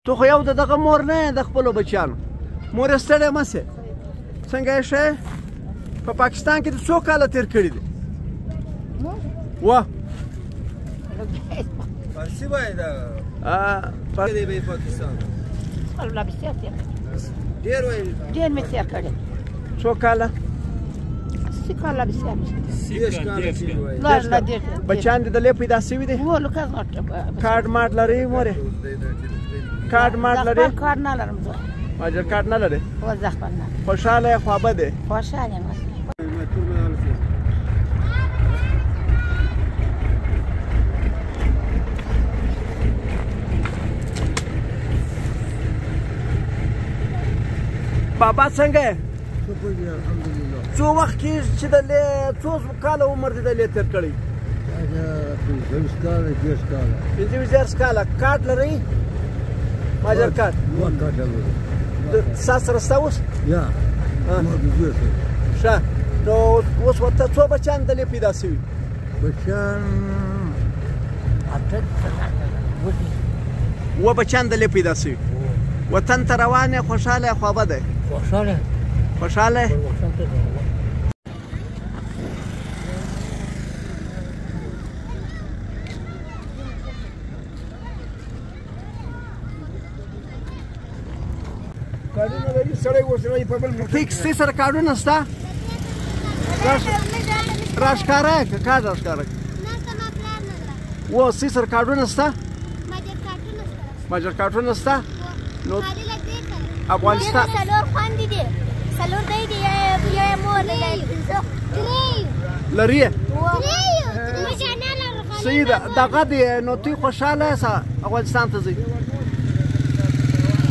تو خو یو دغه مور نه یې د خپلو بچیانو مور یې ستړی مه سې څنګه یې ښه په پاکستان کې د څو کاله تېر کړي دي وه فارسی باید دی به پاکستان ډېر وایي ډېر مې تېر کړی څو کاله 30 کاله بسیار بچیان دې دلې پیدا شوي دي کارډ مارډ لرئ مورې کارډ مارډ لرئ کارډ نه لرم زه ماجر کارډ نه لرئ وضع خپل نه خوشحاله یې خوابد یې خوشحاله یم بابا څنګه یې څو وخت کېږي چې دلې څو کاله عمر دې دلې تېر کړی 15 کاله کارډ لرئ ماجر کارډ ستا سره شته اوس ښه نو اوس ورته څو بچیان دلې پیدا شوي بچیان اووه بچیان دلې پیدا شوي وطن ته روان یې خوشحاله یې خوابد یې خوشحاله یې کارونه لري سړی ورسره په بل ټیک سې سره کارډونه شته راښکاره یې که کارډ راښکاره و سې سره کارډونه شته ماجر کارټونه شته نو افغانستان څلور خویندې دي څلور دی دي یا یې مور لري صحیح ده دغه دی نو تی خوشحاله یې افغانستان ته ځئ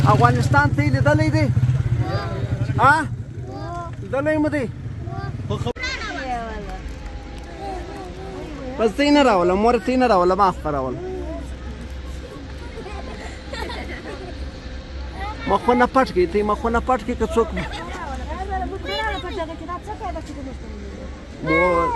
افغانستان ته یې لیدلی دی لیدلی مو دی بس ته یې نه راوله مور ته یې نه راوله ما خو راوله مخونه پټ کړئ ته یې مخونه پټ کړئ که څوک مور